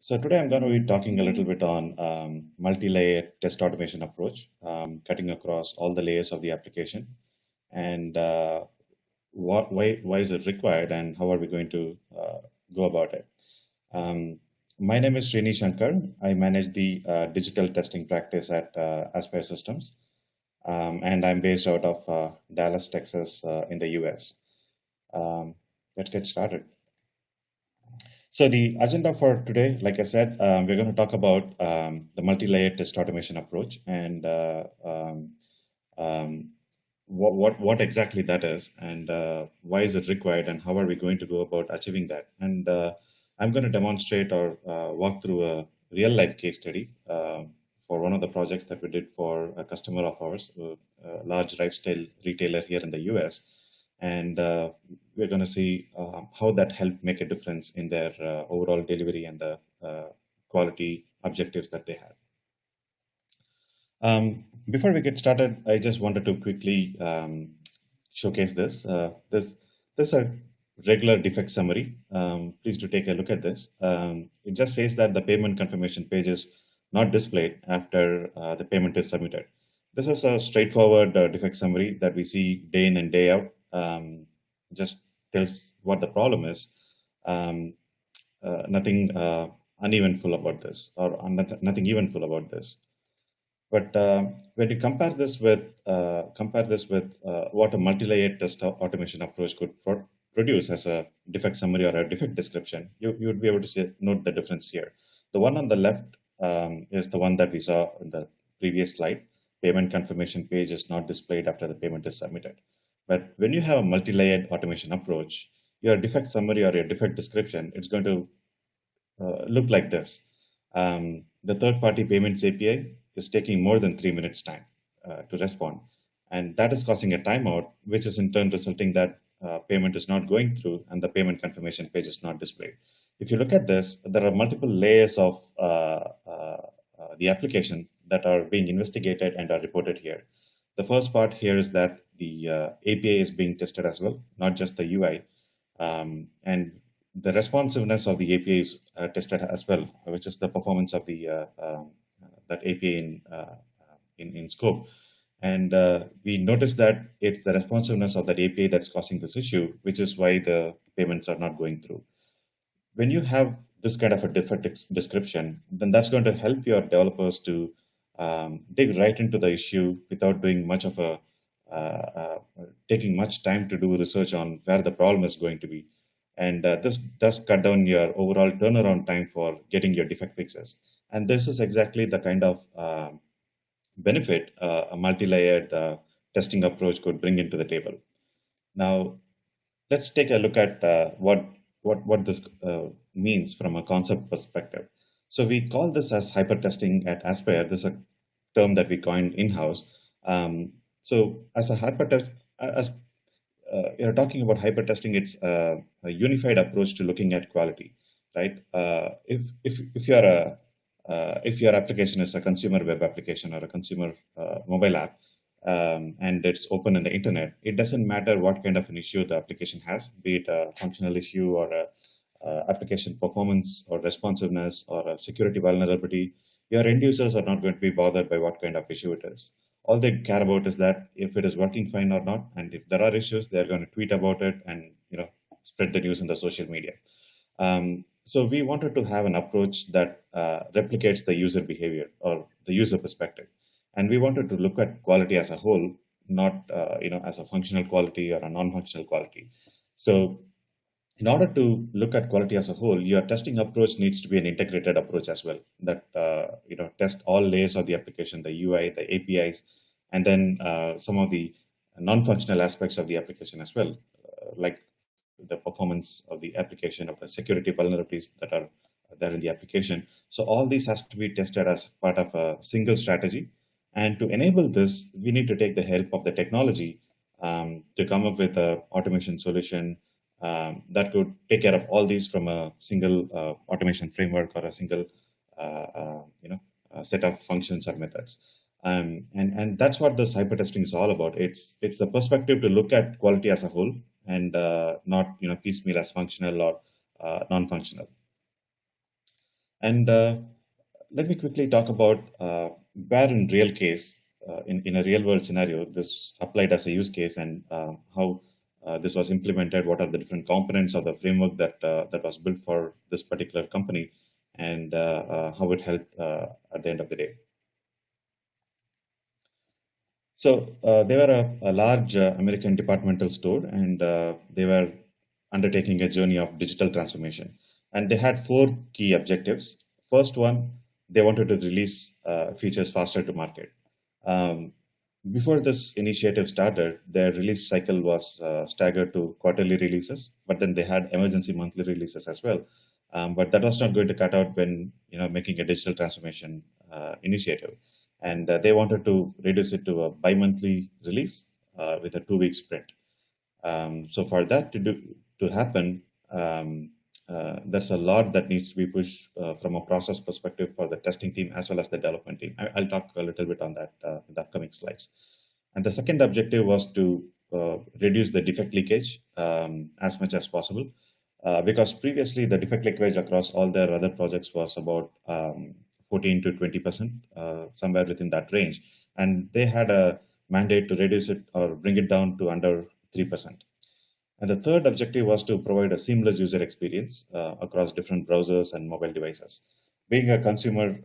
So today I'm going to be talking a little bit on multi-layer test automation approach, cutting across all the layers of the application, and why is it required, and how are we going to go about it. Um, my name is Srini Shankar. I manage the digital testing practice at Aspire Systems, and I'm based out of Dallas, Texas, in the US. Um, let's get started. So the agenda for today, like I said, we're going to talk about the multi-layered test automation approach and um, what exactly that is and why is it required and how are we going to go about achieving that. And I'm going to demonstrate or walk through a real life case study for one of the projects that we did for a customer of ours, a large lifestyle retailer here in the US. And we're going to see how that helped make a difference in their overall delivery and the quality objectives that they had. Before we get started, I just wanted to quickly showcase this. This is a regular defect summary. Please do take a look at this. It just says that the payment confirmation page is not displayed after the payment is submitted. This is a straightforward defect summary that we see day in and day out. Just tells what the problem is. Nothing uneventful about this, or nothing eventful about this. But when you compare this with what a multi-layered test automation approach could produce as a defect summary or a defect description, you would be able to note the difference here. The one on the left is the one that we saw in the previous slide. Payment confirmation page is not displayed after the payment is submitted. But when you have a multi-layered automation approach, your defect summary or your defect description, it's going to look like this. The third-party payments API is taking more than 3 minutes time to respond. And that is causing a timeout, which is in turn resulting that payment is not going through and the payment confirmation page is not displayed. If you look at this, there are multiple layers of the application that are being investigated and are reported here. The first part here is that the API is being tested as well, not just the UI. And the responsiveness of the API is tested as well, which is the performance of the that API in scope. And we noticed that it's the responsiveness of that API that's causing this issue, which is why the payments are not going through. When you have this kind of a defect description, then that's going to help your developers to dig right into the issue without doing much of a taking much time to do research on where the problem is going to be. And this does cut down your overall turnaround time for getting your defect fixes. And this is exactly the kind of benefit a multi-layered testing approach could bring into the table. Now, let's take a look at what this means from a concept perspective. So we call this as hyper testing at Aspire. This is a term that we coined in-house. So as a hyper test, as you're talking about hyper testing, it's a unified approach to looking at quality, right? If you're a if your application is a consumer web application or a consumer mobile app, and it's open in the internet, it doesn't matter what kind of an issue the application has, be it a functional issue or a application performance or responsiveness or a security vulnerability. Your end users are not going to be bothered by what kind of issue it is. All they care about is that if it is working fine or not, and if there are issues, they're going to tweet about it and spread the news in the social media. So we wanted to have an approach that replicates the user behavior or the user perspective, and we wanted to look at quality as a whole, not as a functional quality or a non-functional quality. So in order to look at quality as a whole, your testing approach needs to be an integrated approach as well. That test all layers of the application, the UI, the APIs, and then some of the non-functional aspects of the application as well, like the performance of the application, of the security vulnerabilities that are there in the application. So all these has to be tested as part of a single strategy. And to enable this, we need to take the help of the technology to come up with an automation solution that could take care of all these from a single automation framework or a single set of functions or methods. And that's what this hyper testing is all about. It's the perspective to look at quality as a whole and not piecemeal as functional or non-functional. And let me quickly talk about where in real case, in a real world scenario, this applied as a use case and how this was implemented, what are the different components of the framework that was built for this particular company, and how it helped at the end of the day. So they were a large American departmental store, and they were undertaking a journey of digital transformation. And they had four key objectives. First one, they wanted to release features faster to market. Um, Before this initiative started, their release cycle was staggered to quarterly releases, but then they had emergency monthly releases as well. But that was not going to cut out when making a digital transformation initiative, and they wanted to reduce it to a bi-monthly release with a 2 week sprint. So for that to happen, there's a lot that needs to be pushed from a process perspective for the testing team as well as the development team. I'll talk a little bit on that in the upcoming slides. And the second objective was to reduce the defect leakage as much as possible. Because previously the defect leakage across all their other projects was about 14 to 20%, somewhere within that range. And they had a mandate to reduce it or bring it down to under 3%. And the third objective was to provide a seamless user experience across different browsers and mobile devices. Being a consumer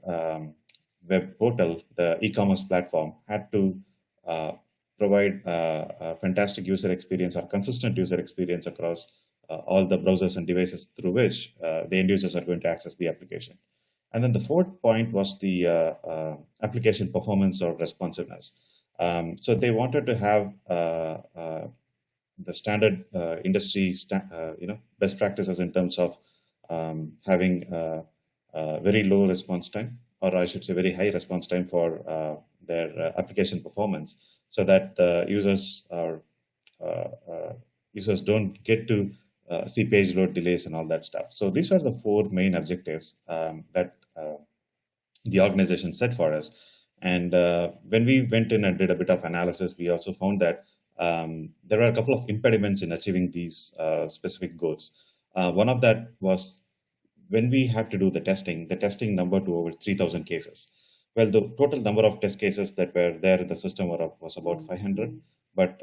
web portal, the e-commerce platform had to uh, provide a fantastic user experience or consistent user experience across all the browsers and devices through which the end users are going to access the application. And then the fourth point was the application performance or responsiveness. So they wanted to have the standard industry, best practices in terms of having very low response time, or I should say, very high response time for their application performance, so that uh, uh, users don't get to see page load delays and all that stuff. So these are the four main objectives that the organization set for us. And when we went in and did a bit of analysis, we also found that there were a couple of impediments in achieving these specific goals. One of that was when we had to do the testing number to over 3,000 cases. Well, the total number of test cases that were there in the system was about 500. But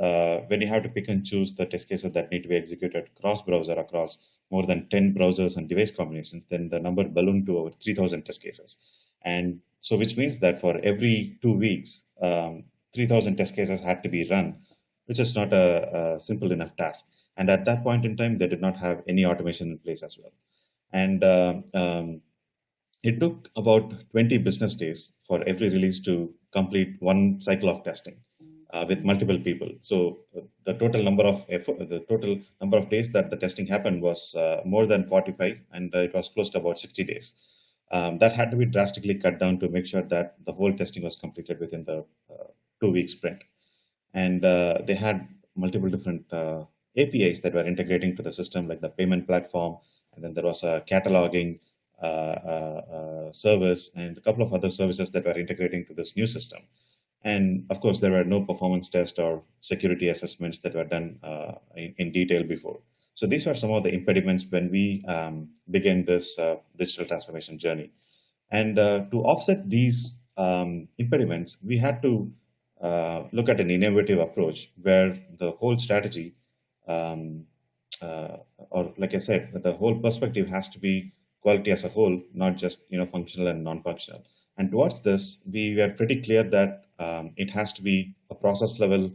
when you have to pick and choose the test cases that need to be executed cross browser across more than 10 browsers and device combinations, then the number ballooned to over 3,000 test cases. And so, which means that for every 2 weeks, 3,000 test cases had to be run, which is not a simple enough task. And at that point in time, they did not have any automation in place as well. And it took about 20 business days for every release to complete one cycle of testing with multiple people. So the total number of days that the testing happened was more than 45, and it was close to about 60 days. That had to be drastically cut down to make sure that the whole testing was completed within the 2 week sprint. And they had multiple different APIs that were integrating to the system, like the payment platform, and then there was a cataloging service and a couple of other services that were integrating to this new system. And of course, there were no performance tests or security assessments that were done in detail before. So these were some of the impediments when we began this digital transformation journey. And to offset these impediments, we had to look at an innovative approach where the whole strategy, um, or like I said, the whole perspective has to be quality as a whole, not just functional and non-functional. And towards this, we were pretty clear that it has to be a process level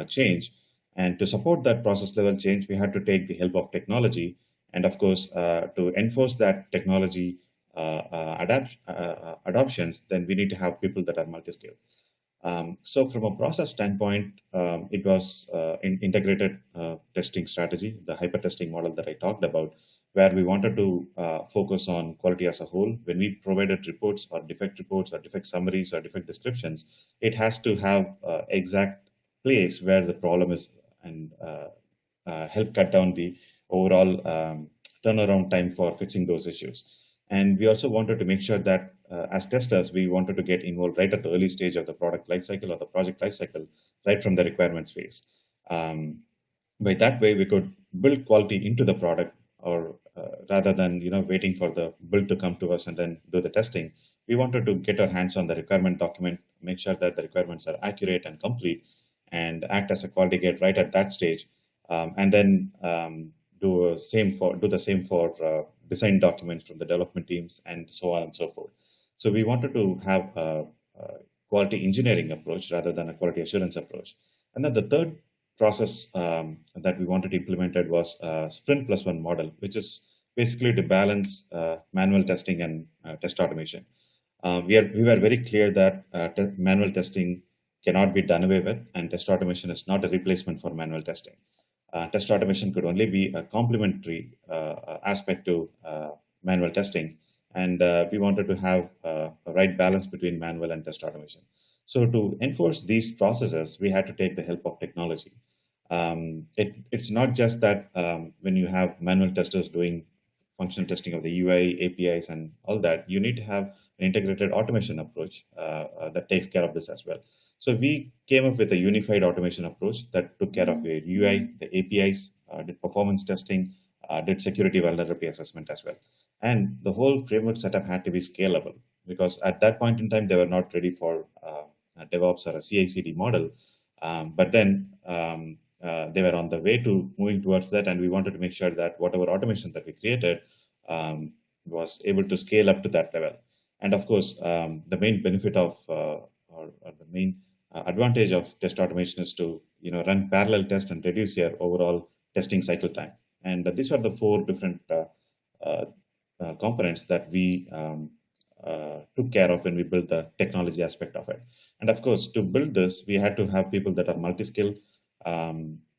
change. And to support that process level change, we had to take the help of technology. And of course, to enforce that technology adoptions, then we need to have people that are multi-skilled. So from a process standpoint, it was integrated testing strategy, the hyper testing model that I talked about, where we wanted to focus on quality as a whole. When we provided reports or defect summaries or defect descriptions, it has to have exact place where the problem is, and help cut down the overall turnaround time for fixing those issues. And we also wanted to make sure that as testers, we wanted to get involved right at the early stage of the product lifecycle or the project lifecycle, right from the requirements phase. By that way, we could build quality into the product or rather than waiting for the build to come to us and then do the testing, we wanted to get our hands on the requirement document, make sure that the requirements are accurate and complete, and act as a quality gate right at that stage, and then do the same for design documents from the development teams and so on and so forth. So we wanted to have a quality engineering approach rather than a quality assurance approach. And then the third process that we wanted implemented was a sprint plus one model, which is basically to balance manual testing and test automation. We were very clear that manual testing cannot be done away with, and test automation is not a replacement for manual testing. Test automation could only be a complementary aspect to manual testing, and we wanted to have a right balance between manual and test automation. So to enforce these processes, we had to take the help of technology. It's not just that when you have manual testers doing functional testing of the UI, APIs, and all that, you need to have an integrated automation approach that takes care of this as well. So we came up with a unified automation approach that took care of the UI, the APIs, did performance testing, did security vulnerability assessment as well. And the whole framework setup had to be scalable because at that point in time, they were not ready for a DevOps or a CI/CD model. But then they were on the way to moving towards that, and we wanted to make sure that whatever automation that we created was able to scale up to that level. And of course, the main benefit of or the main advantage of test automation is to run parallel tests and reduce your overall testing cycle time. And these are the four different components that we took care of when we built the technology aspect of it. And of course, to build this, we had to have people that are multi-skilled.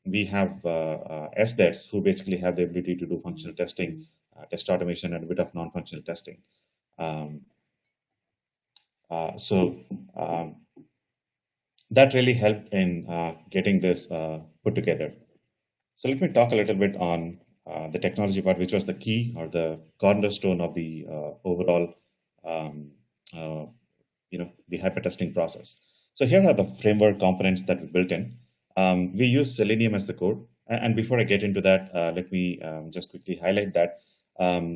We have SDETs who basically have the ability to do functional testing, test automation, and a bit of non-functional testing. So that really helped in getting this put together. So let me talk a little bit on the technology part, which was the key or the cornerstone of the overall, the hypertesting process. So here are the framework components that we built in. We use Selenium as the code. And before I get into that, let me just quickly highlight that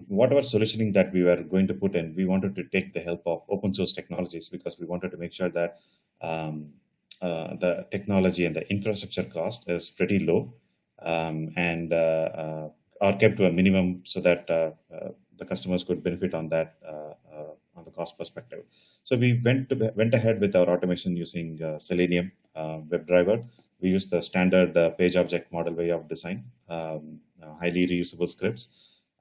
whatever solutioning that we were going to put in, we wanted to take the help of open source technologies because we wanted to make sure that the technology and the infrastructure cost is pretty low and are kept to a minimum so that the customers could benefit on that on the cost perspective. So we went ahead with our automation using Selenium WebDriver. We used the standard page object model way of design, highly reusable scripts.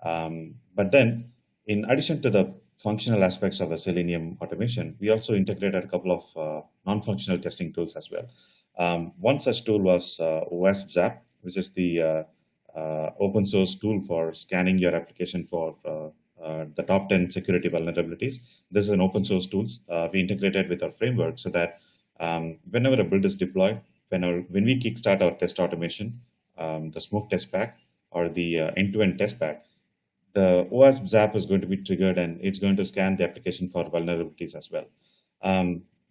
But then, in addition to the functional aspects of the Selenium automation, we also integrated a couple of non-functional testing tools as well. One such tool was OWASP-ZAP, which is the open source tool for scanning your application for the top 10 security vulnerabilities. This is an open source tool. We integrated with our framework so that whenever a build is deployed, when we kickstart our test automation, the smoke test pack or the end-to-end test pack, the OWASP ZAP is going to be triggered and it's going to scan the application for vulnerabilities as well.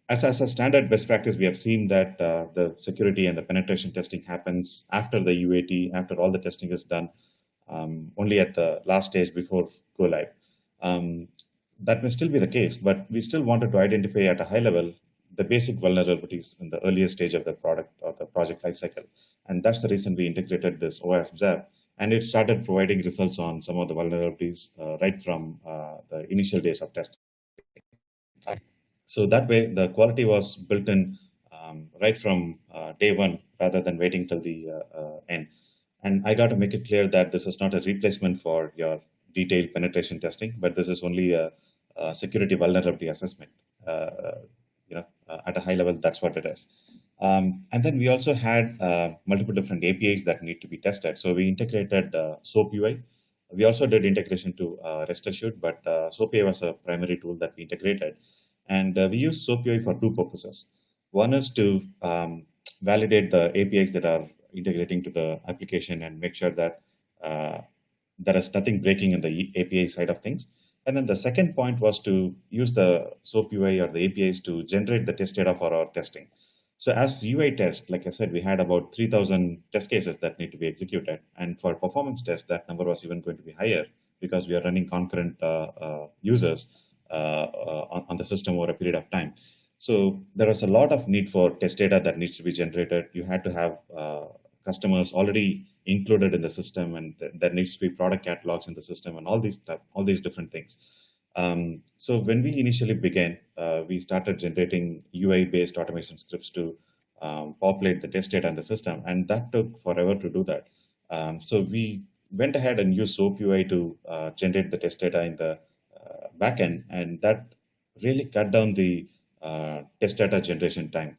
As a standard best practice, we have seen that the security and the penetration testing happens after the UAT, after all the testing is done, only at the last stage before go live. That may still be the case, but we still wanted to identify at a high level the basic vulnerabilities in the earliest stage of the product or the project lifecycle. And that's the reason we integrated this OWASP ZAP. And it started providing results on some of the vulnerabilities right from the initial days of testing. So that way, the quality was built in right from day one rather than waiting till the end. And I got to make it clear that this is not a replacement for your detailed penetration testing, but this is only a security vulnerability assessment. At a high level, that's what it is. And then we also had multiple different APIs that need to be tested. So we integrated SOAP UI. We also did integration to Rest Assured, but SOAP UI was a primary tool that we integrated. And we use SOAP UI for two purposes. One is to validate the APIs that are integrating to the application and make sure that there is nothing breaking in the API side of things. And then the second point was to use the SOAP UI or the APIs to generate the test data for our testing. So as UI test, like I said, we had about 3,000 test cases that need to be executed. And for performance test, that number was even going to be higher because we are running concurrent users on the system over a period of time. So there was a lot of need for test data that needs to be generated. You had to have customers already included in the system, and there needs to be product catalogs in the system, and all these stuff, all these different things. So when we initially began, we started generating UI-based automation scripts to populate the test data in the system, and that took forever to do that. So we went ahead and used SOAP UI to generate the test data in the backend, and that really cut down the test data generation time.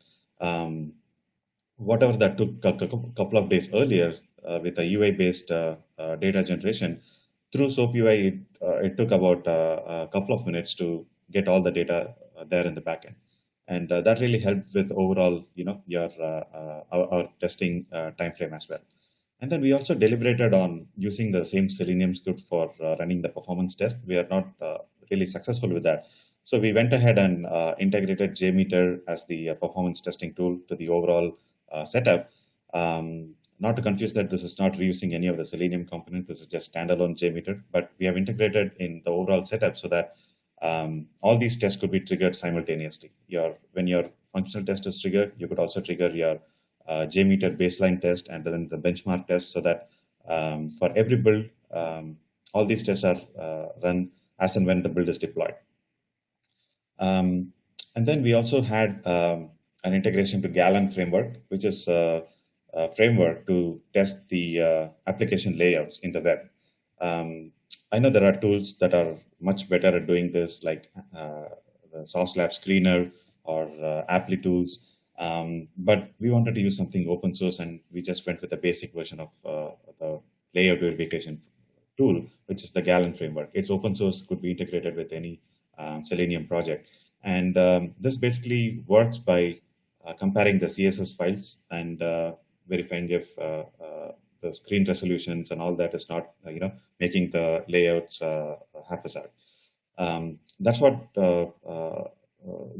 Whatever that took a couple of days earlier with a UI-based data generation, through SOAP UI, it took about a couple of minutes to get all the data there in the backend, and that really helped with overall, your our testing time frame as well. And then we also deliberated on using the same Selenium script for running the performance test. We are not really successful with that. So we went ahead and integrated JMeter as the performance testing tool to the overall setup. Not to confuse that, this is not reusing any of the Selenium components. This is just standalone JMeter, but we have integrated in the overall setup so that all these tests could be triggered simultaneously. When your functional test is triggered, you could also trigger your JMeter baseline test and then the benchmark test, so that for every build, all these tests are run as and when the build is deployed. And then we also had an integration to Gallon framework, which is a framework to test the application layouts in the web. I know there are tools that are much better at doing this, like the Sauce Lab Screener or Apply tools. But we wanted to use something open source, and we just went with the basic version of the layout verification tool, which is the Gallon framework. It's open source, could be integrated with any Selenium project. And this basically works by comparing the CSS files and verifying if the screen resolutions and all that is not, making the layouts haphazard. That's what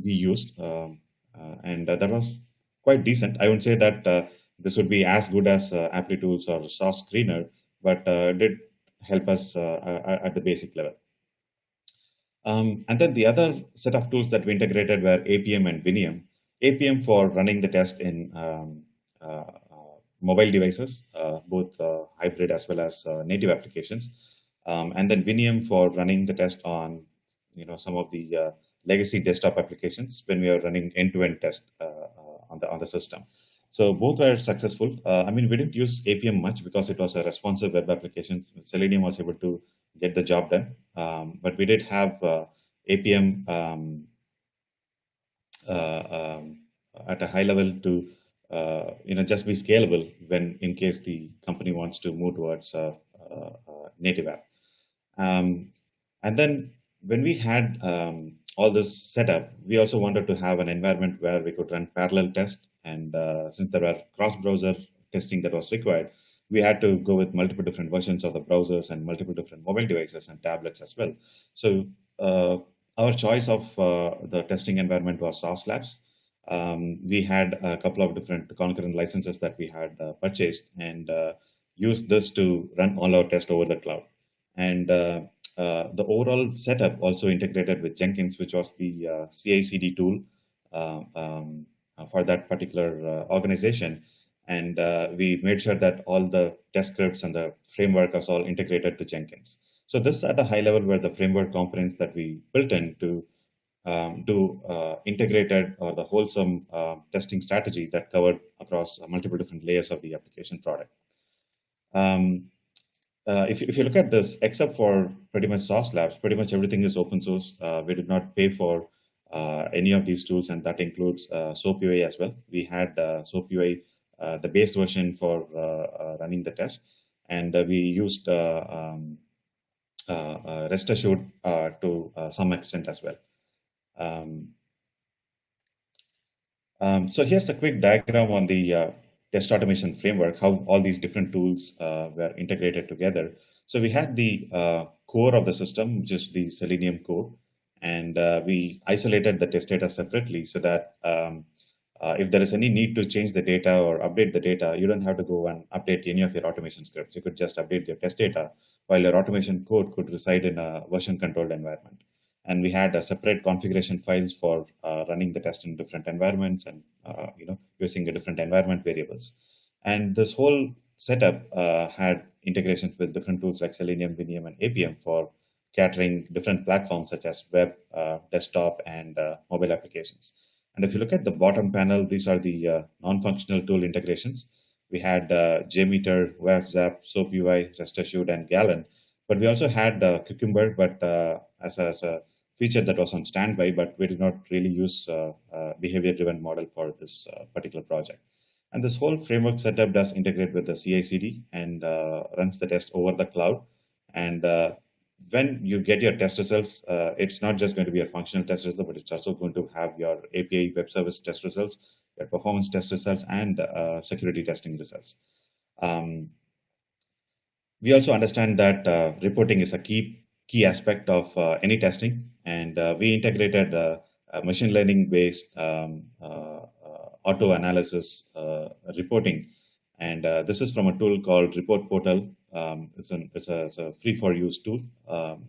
we used, and that was quite decent. I wouldn't say that this would be as good as Apply Tools or Sauce Screener, but it did help us at the basic level. And then the other set of tools that we integrated were APM and Vinium. APM for running the test in mobile devices, both hybrid as well as native applications, and then Vinium for running the test on, some of the legacy desktop applications when we are running end-to-end test on the system. So both were successful. We didn't use APM much because it was a responsive web application. Selenium was able to get the job done, but we did have APM at a high level to just be scalable when in case the company wants to move towards native app. And then when we had all this set up, we also wanted to have an environment where we could run parallel tests. And since there were cross-browser testing that was required, we had to go with multiple different versions of the browsers and multiple different mobile devices and tablets as well. So our choice of the testing environment was Sauce Labs. We had a couple of different concurrent licenses that we had purchased and used this to run all our tests over the cloud. And the overall setup also integrated with Jenkins, which was the CI/CD tool for that particular organization. And we made sure that all the test scripts and the framework was all integrated to Jenkins. So this at a high level were the framework components that we built in to do integrated or the wholesome testing strategy that covered across multiple different layers of the application product. If you look at this, except for pretty much Sauce Labs, pretty much everything is open source. We did not pay for any of these tools, and that includes SOAP UI as well. We had SOAP UI, the base version for running the test, and we used Rest Assured to some extent as well. So here's a quick diagram on the test automation framework, how all these different tools were integrated together. So we had the core of the system, which is the Selenium core, and we isolated the test data separately so that if there is any need to change the data or update the data, you don't have to go and update any of your automation scripts. You could just update your test data, while your automation code could reside in a version controlled environment. And we had a separate configuration files for running the test in different environments and using the different environment variables. And this whole setup had integrations with different tools like Selenium, Vimium, and APM for catering different platforms such as web, desktop, and mobile applications. And if you look at the bottom panel, these are the non-functional tool integrations. We had JMeter, WebZap, SoapUI, REST Assured, and Gallon. But we also had Cucumber, but as a feature that was on standby, but we did not really use behavior-driven model for this particular project. And this whole framework setup does integrate with the CI/CD and runs the test over the cloud. And when you get your test results, it's not just going to be a functional test result, but it's also going to have your API web service test results, your performance test results, and security testing results. We also understand that reporting is a key aspect of any testing, and we integrated machine learning based auto analysis reporting. And this is from a tool called Report Portal. It's a free for use tool.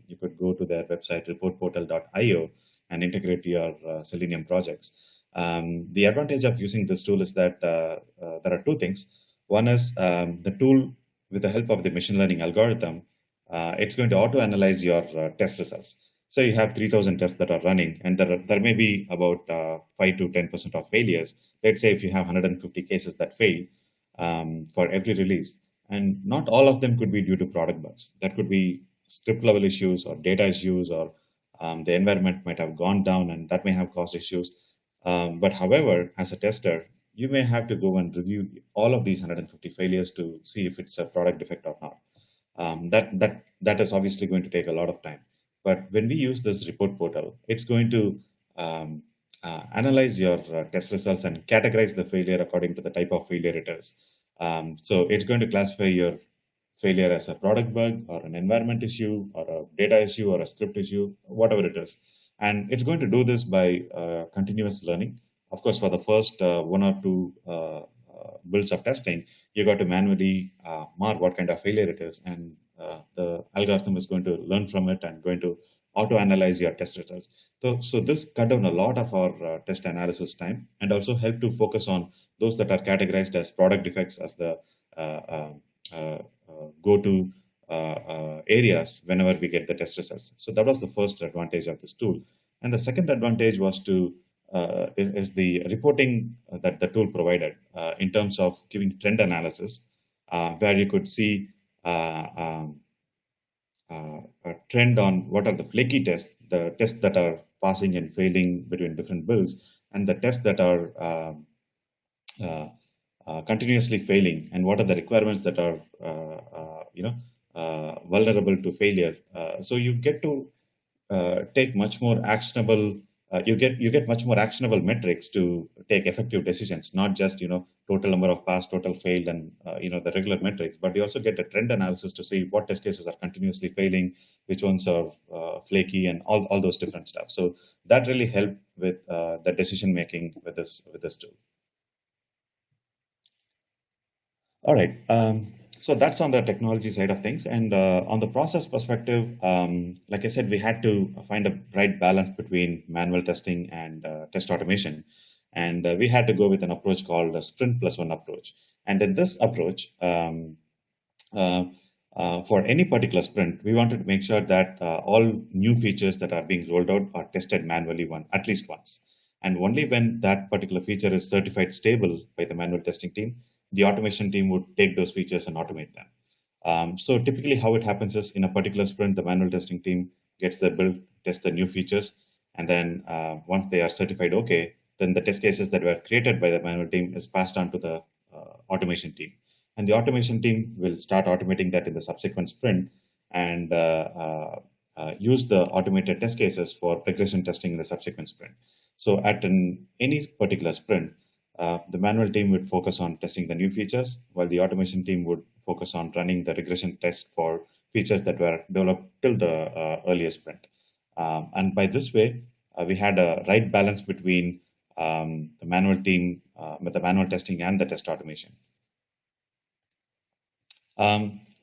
You could go to their website, reportportal.io, and integrate your Selenium projects. The advantage of using this tool is that there are two things. One is the tool, with the help of the machine learning algorithm, it's going to auto-analyze your test results. So you have 3,000 tests that are running, and there may be about 5 to 10% of failures. Let's say if you have 150 cases that fail for every release, and not all of them could be due to product bugs. That could be script level issues or data issues, or the environment might have gone down and that may have caused issues. But however, as a tester, you may have to go and review all of these 150 failures to see if it's a product defect or not. That is obviously going to take a lot of time. But when we use this report portal, it's going to analyze your test results and categorize the failure according to the type of failure it is. So it's going to classify your failure as a product bug or an environment issue or a data issue or a script issue, whatever it is. And it's going to do this by continuous learning. Of course, for the first one or two builds of testing, you got to manually mark what kind of failure it is. And the algorithm is going to learn from it and going to auto-analyze your test results. So this cut down a lot of our test analysis time and also help to focus on those that are categorized as product defects as the go-to areas whenever we get the test results. So that was the first advantage of this tool. And the second advantage was is the reporting that the tool provided in terms of giving trend analysis, where you could see a trend on what are the flaky tests, the tests that are passing and failing between different builds, and the tests that are continuously failing, and what are the requirements that are vulnerable to failure. So you get to take much more actionable. You get much more actionable metrics to take effective decisions, not just total number of passed, total failed, and the regular metrics, but you also get a trend analysis to see what test cases are continuously failing, which ones are flaky, and all those different stuff. So that really helped with the decision making with this tool. All right. So that's on the technology side of things. And on the process perspective, like I said, we had to find a right balance between manual testing and test automation. And we had to go with an approach called the sprint plus one approach. And in this approach, for any particular sprint, we wanted to make sure that all new features that are being rolled out are tested manually at least once. And only when that particular feature is certified stable by the manual testing team, the automation team would take those features and automate them. So typically how it happens is in a particular sprint, the manual testing team gets the build, tests the new features, and then once they are certified okay, then the test cases that were created by the manual team is passed on to the automation team. And the automation team will start automating that in the subsequent sprint and use the automated test cases for regression testing in the subsequent sprint. So at any particular sprint, the manual team would focus on testing the new features, while the automation team would focus on running the regression test for features that were developed till the earlier sprint. And by this way, we had a right balance between the manual team, with the manual testing and the test automation.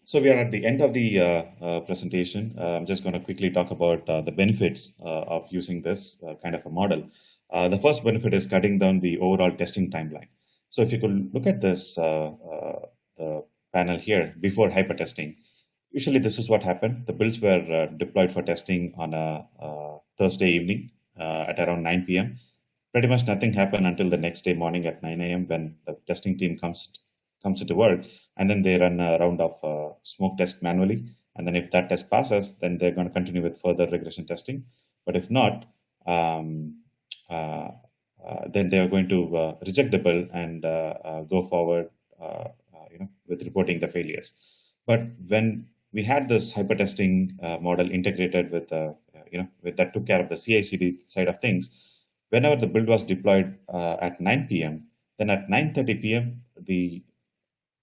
So we are at the end of the presentation. I'm just going to quickly talk about the benefits of using this kind of a model. The first benefit is cutting down the overall testing timeline. So if you could look at this the panel here before hypertesting, usually this is what happened. The builds were deployed for testing on a Thursday evening at around 9 p.m. Pretty much nothing happened until the next day morning at 9 a.m. when the testing team comes into work, and then they run a round of smoke test manually. And then if that test passes, then they're going to continue with further regression testing. But if not, um, uh, then they are going to reject the build and go forward, with reporting the failures. But when we had this hyper testing model integrated with, with that took care of the CI/CD side of things, whenever the build was deployed at 9 p.m., then at 9:30 p.m. the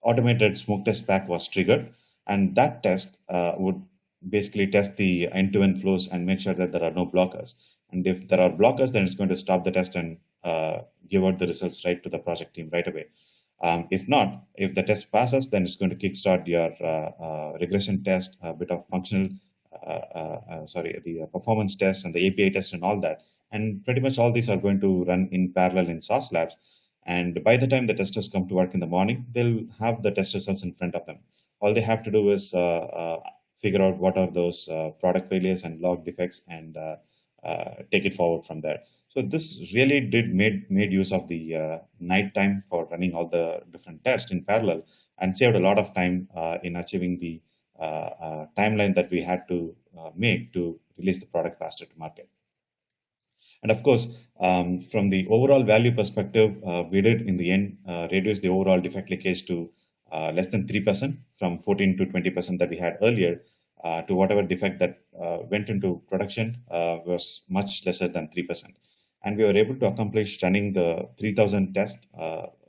automated smoke test pack was triggered, and that test would basically test the end-to-end flows and make sure that there are no blockers. And if there are blockers, then it's going to stop the test and give out the results right to the project team right away. If not, if the test passes, then it's going to kickstart your regression test, a bit of functional, the performance test and the API test and all that. And pretty much all these are going to run in parallel in Sauce Labs. And by the time the testers come to work in the morning, they'll have the test results in front of them. All they have to do is figure out what are those product failures and log defects and take it forward from there. So this really did made use of the night time for running all the different tests in parallel and saved a lot of time in achieving the timeline that we had to make to release the product faster to market. And of course, from the overall value perspective, we did in the end reduce the overall defect leakage to less than 3% from 14 to 20% that we had earlier, to whatever defect that went into production was much lesser than 3%. And we were able to accomplish running the 3,000 tests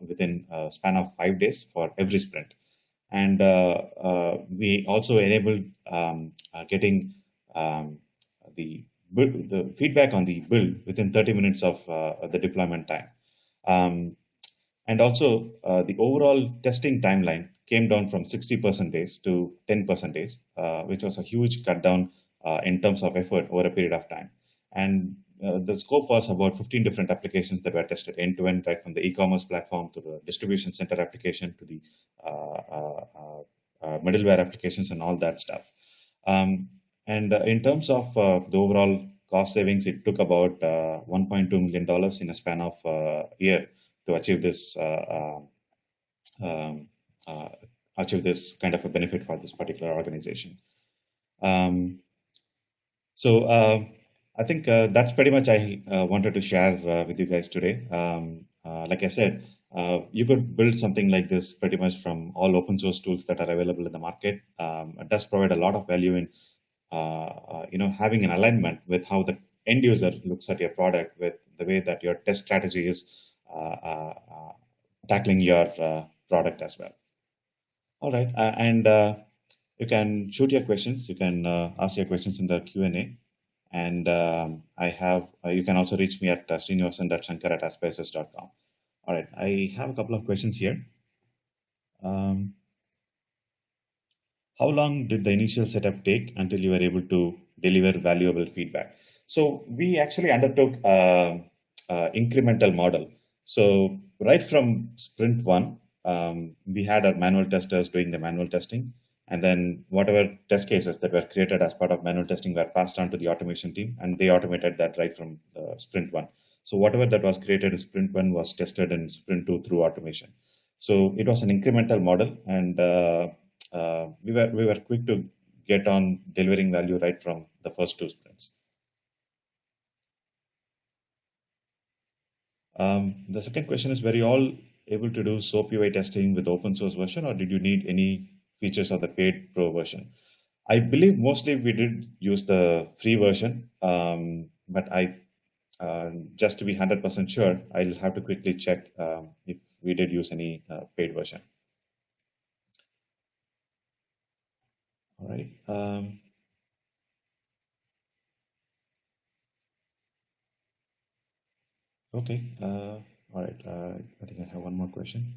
within a span of 5 days for every sprint. And we also enabled getting the feedback on the build within 30 minutes of the deployment time. And also, the overall testing timeline came down from 60% days to 10% days, which was a huge cut down in terms of effort over a period of time. And the scope was about 15 different applications that were tested end to end, right from the e-commerce platform to the distribution center application to the middleware applications and all that stuff. And in terms of the overall cost savings, it took about $1.2 million in a span of a year to achieve this kind of a benefit for this particular organization. So I think that's pretty much I wanted to share with you guys today. Like I said, you could build something like this pretty much from all open source tools that are available in the market. It does provide a lot of value in having an alignment with how the end user looks at your product, with the way that your test strategy is tackling your product as well. All right, and you can shoot your questions. You can ask your questions in the Q&A, and I have you can also reach me at srinivasan.shankar@aspices.com. All right, I have a couple of questions here. How long did the initial setup take until you were able to deliver valuable feedback? So we actually undertook incremental model. So right from sprint one, we had our manual testers doing the manual testing, and then whatever test cases that were created as part of manual testing were passed on to the automation team, and they automated that right from sprint one. So whatever that was created in sprint one was tested in sprint two through automation. So it was an incremental model, and we were quick to get on delivering value right from the first two sprints. The second question is, were you all able to do SOAP UI testing with open source version, or did you need any features of the paid pro version? I believe mostly we did use the free version, but just to be 100% sure, I'll have to quickly check if we did use any paid version. All right. Okay. All right. I think I have one more question.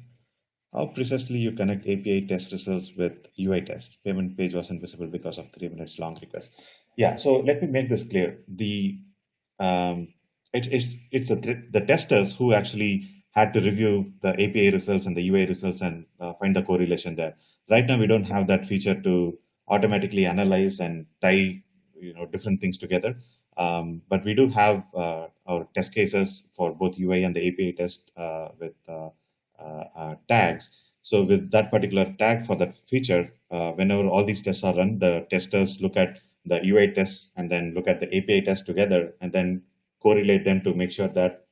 How precisely you connect API test results with UI test? Payment page wasn't visible because of 3 minutes long request. Yeah. So let me make this clear. Um, the testers who actually had to review the API results and the UI results and find the correlation there. Right now, we don't have that feature to automatically analyze and tie different things together. But we do have our test cases for both UI and the API test with tags. So with that particular tag for that feature, whenever all these tests are run, the testers look at the UI tests and then look at the API test together and then correlate them to make sure that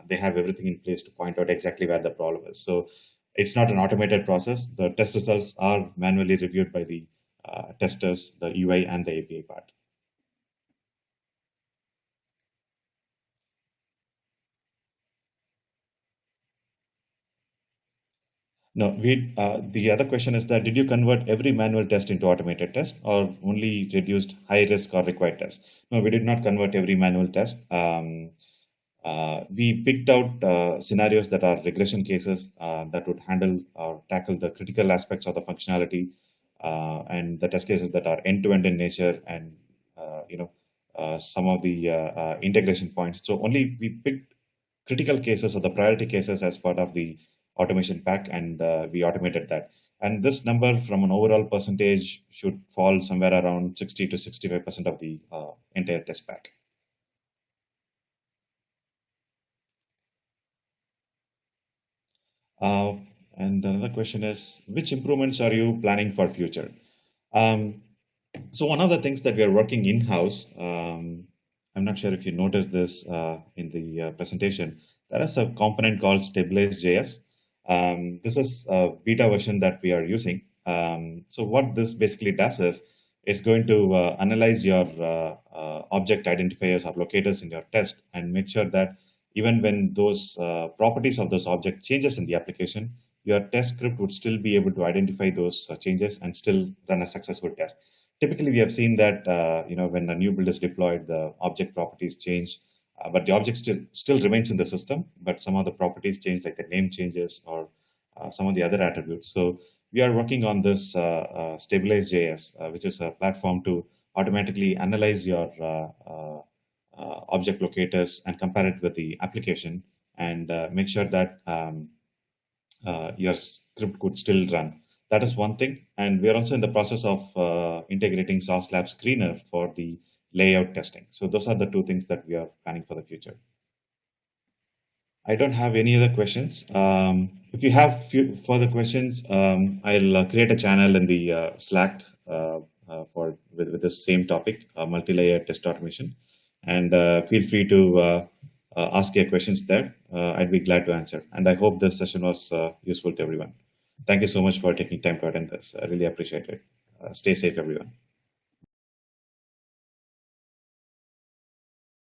they have everything in place to point out exactly where the problem is. So it's not an automated process. The test results are manually reviewed by the testers, the UI and the API part. No, the other question is that did you convert every manual test into automated test or only reduced high risk or required tests? No, we did not convert every manual test. We picked out scenarios that are regression cases that would handle or tackle the critical aspects of the functionality and the test cases that are end-to-end in nature and some of the integration points. So only we picked critical cases or the priority cases as part of the automation pack, and we automated that. And this number, from an overall percentage, should fall somewhere around 60 to 65% of the entire test pack. Uh, and another question is, which improvements are you planning for future? Um, so one of the things that we are working in-house, I'm not sure if you noticed this in the presentation, there is a component called Stabilize.js. This is a beta version that we are using. So what this basically does is it's going to analyze your object identifiers or locators in your test and make sure that even when those properties of those object changes in the application, your test script would still be able to identify those changes and still run a successful test. Typically, we have seen that when a new build is deployed, the object properties change, but the object still remains in the system. But some of the properties change, like the name changes or some of the other attributes. So we are working on this Stabilize.js, which is a platform to automatically analyze your object locators and compare it with the application and make sure that your script could still run. That is one thing. And we are also in the process of integrating Sauce Lab Screener for the layout testing. So those are the two things that we are planning for the future. I don't have any other questions. If you have few further questions, I'll create a channel in the Slack with the same topic, multi-layer test automation, and feel free to ask your questions there. I'd be glad to answer. And I hope this session was useful to everyone. Thank you so much for taking time to attend this. I really appreciate it. Stay safe, everyone.